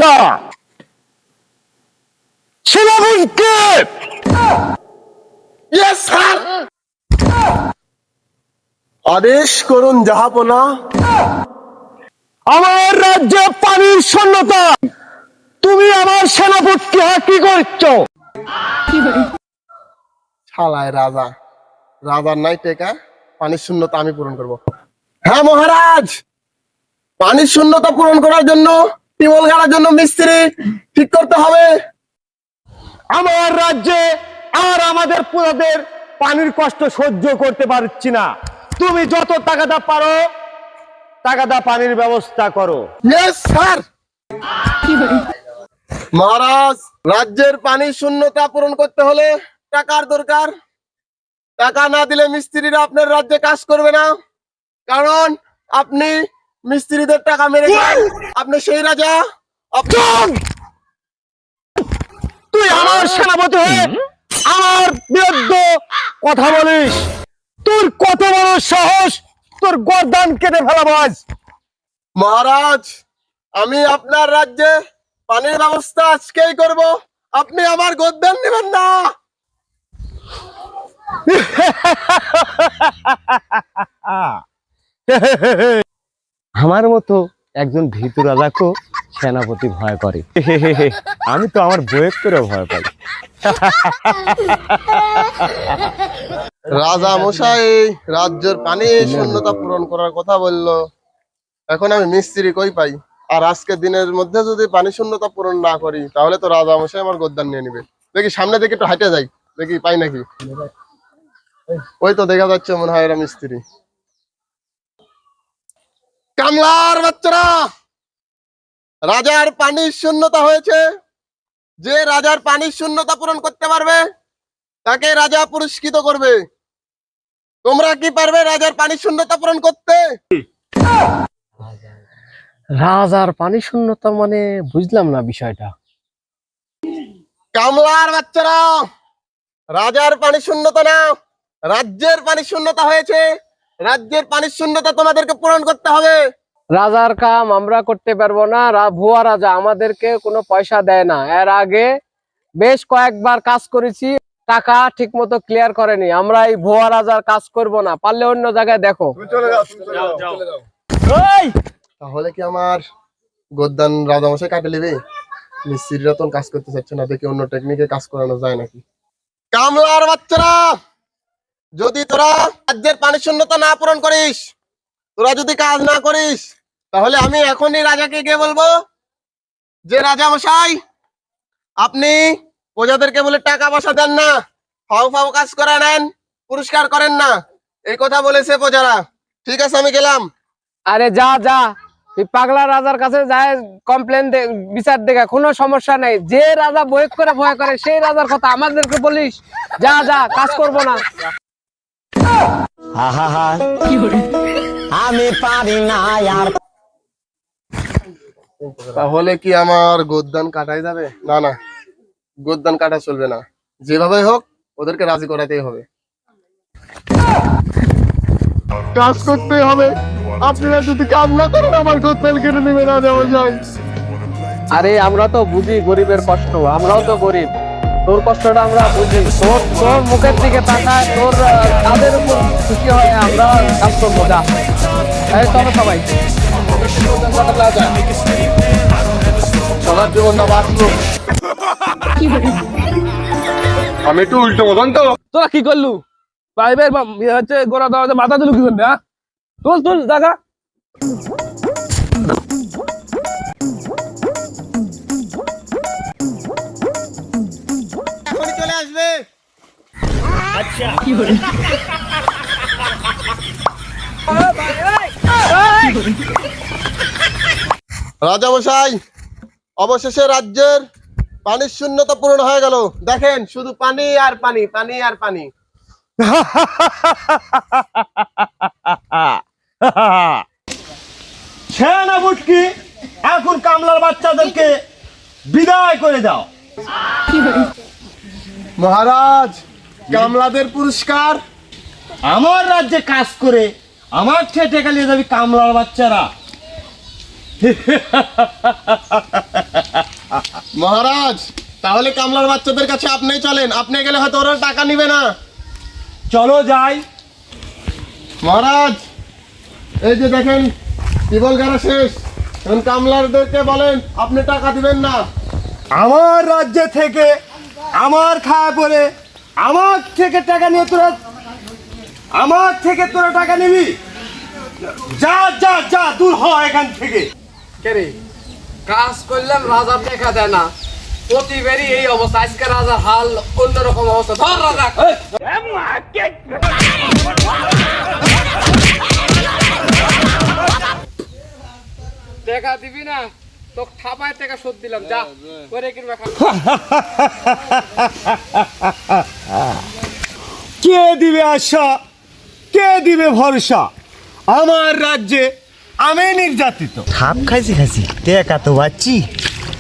শূন্যতা সেনাপতিকে yes sir. আদেশ করুন জাহাপনা। আমার রাজ্যে পানির শূন্যতা, তুমি আমার সেনাপতিকে কি করছো? শালায় রাজা, রাজার নাই টেকা, পানির শূন্যতা আমি পূরণ করব। হ্যাঁ মহারাজ, পানির শূন্যতা পূরণ করার জন্য টিউবওয়েল গাড়ার জন্য মিস্ত্রি ঠিক করতে হবে। আমার রাজ্যে আর আমাদের প্রজাদের পানির কষ্ট সহ্য করতে পারছি না। তুমি যত টাকাটা পারো টাকাটা পানির ব্যবস্থা করো। Yes sir. মহারাজ, রাজ্যের পানির শূন্যতা পূরণ করতে হলে টাকার দরকার। টাকা না দিলে মিস্ত্রিরা আপনার রাজ্যে কাজ করবে না, কারণ আপনি মিস্ত্রিদের টাকা মেরে খান। আপনি সেই রাজা। তুই আমার সেনাপতি হয়ে আমার বিরুদ্ধে কথা বলিস? তোর কত বড় সাহস, তোর গর্দান কেটে ফেলাবো আজ। মহারাজ, আমি আপনার রাজ্যে পানির ব্যবস্থা আজকেই করব, আপনি আমার গদ্দান নেবেন না। আমার মতো একজন ভীতু রাজাকেও সেনাপতি ভয় করে। আমি তো আমার বইয়ের করে ভয় পাই। রাজা মশাই রাজ্যের পানি শূন্যতা পূরণ করার কথা বললো, এখন আমি মিস্ত্রি কই পাই? আর আজকে দিনের মধ্যে যদি পানি শূন্যতা পূরণ না করি তাহলে তো রাজা মশাই আমার গদ্দান নিয়ে নিবে। দেখি সামনে দেখি একটু হাঁটে যাই, দেখি পাই নাকি। ওই তো দেখা যাচ্ছে মনে হয় এরা মিস্ত্রি। কামলার বাচ্চারা, রাজার পানির শূন্যতা হয়েছে। যে রাজার পানির শূন্যতা পূরণ করতে পারবে তাকে রাজা পুরস্কৃত করবে। তোমরা কি পারবে রাজার পানির শূন্যতা পূরণ করতে? রাজার পানি শূন্যতা মানে বুঝলাম না বিষয়টা। কামলার বাচ্চারা, রাজার পানি শূন্যতা না, রাজ্যের পানি শূন্যতা হয়েছে। রাজ্যের পানির শূন্যতা তোমাদেরকে পূরণ করতে হবে। রাজার কাম আমরা করতে পারবো না, ভুয়া রাজা আমাদেরকে কোনো পয়সা দেয় না। এর আগে বেশ কয়েকবার কাজ করেছি, টাকা ঠিক মতো ক্লিয়ার করেনি। আমরা এই ভুয়া রাজার কাজ করব না, পারলে অন্য জায়গায় দেখো। এই, তাহলে কি আমার গদ্দান রাজামশাই কাটে নেবে? মিস্ত্রির রতন কাজ করতে চাচ্ছে না, দেখি অন্য টেকনিকে কাজ করানো যায় নাকি। কামলার বাচ্চারা, যদি তোরা রাজ্যের পানি শূন্যতা না পূরণ করিস, তোরা যদি কাজ না করিস, তাহলে আমি এখনই রাজাকে গিয়ে বলবো যে রাজামশাই আপনি প্রজাদেরকে বলে টাকা পয়সা দেন না, ফাও ফাও কাজ করে নেন, পুরস্কার করেন না, এই কথা বলেছে প্রজারা। ঠিক আছে, আমি গেলাম। আরে যা যা, এই পাগলা রাজার কাছে যায় কমপ্লেন বিচার দেখা, কোনো সমস্যা নেই। যে রাজা ভয় করে সেই রাজার কথা আমাদেরকে বলিস? যা যা, কাজ করব না। আমি পারি না আর। তাহলে কি আমার গদ্দান কাটাই যাবে? না না, গদ্দান কাটা চলবে না। যেভাবে হোক ওদেরকে রাজি করাতেই হবে, কাজ করতে হবে। আপনারা যদি কাজ না করেন আমার গদ্দান কেটে নেবে না দেওয়া যায়। আরে আমরা তো বুঝি গরিবের কষ্ট, আমরাও তো গরিব। তোর কষ্টটা আমরা বুঝি। তোর তোর মুখের দিকে তাকায়, তোর কাজের উপর খুশি হয়, আমরা কাজ করবো। যা, এই চলো সবাই। সবার জীবনটা বাঁচলো। আমি একটু উল্টো মতন তো। তোরা কি করলু? পাইপের হচ্ছে গোড়া দেওয়াতে মাথা দিলু কি করবে? হ্যাঁ, তুল তুল জায়গা। এখনই চলে আসবে। রাজামশাই, অবশেষে রাজ্যের পানির শূন্যতা পূরণ হয়ে গেল। দেখেন, শুধু পানি আর পানি, পানি আর পানি। সেনাপতি, এখন কামলার বাচ্চাদেরকে বিদায় করে দাও। মহারাজ, কামলাদের পুরস্কার। আমার রাজ্যে কাজ করে আমার ঠেটে নিয়ে যাবি কামলার বাচ্চারা? মহারাজ তাহলে কামলার বাচ্চাদের কাছে আপনিই চলেন, আপনি গেলে হয়তো ওরা টাকা নিবে না। চলো যাই। মহারাজ এই যে দেখেন টিবল গাড়া শেষ, এখন কামলারদেরকে বলেন আপনি টাকা দিবেন না। আমার রাজ্য থেকে আমার খাওয়া পরে আমার থেকে টাকা নিয়ে তোরা টাকা নিবি? যা যা যা, দূর হ এখান থেকে। কেরে কাজ করলাম, রাজার দেখা দেয় না, প্রতিবারই এই অবস্থা। আজকে রাজার হাল অন্যরকম অবস্থা। ধর রাজা, দেখা দিবি না তো থাপায় টাকা শোধ দিলাম, যা করে কিনবা খা। কে দিবে আশা, কে দিবে ভরসা? আমার রাজ্যে আমি নির্যাতিত। খাপ খাইছি টেকা তো বাচ্চি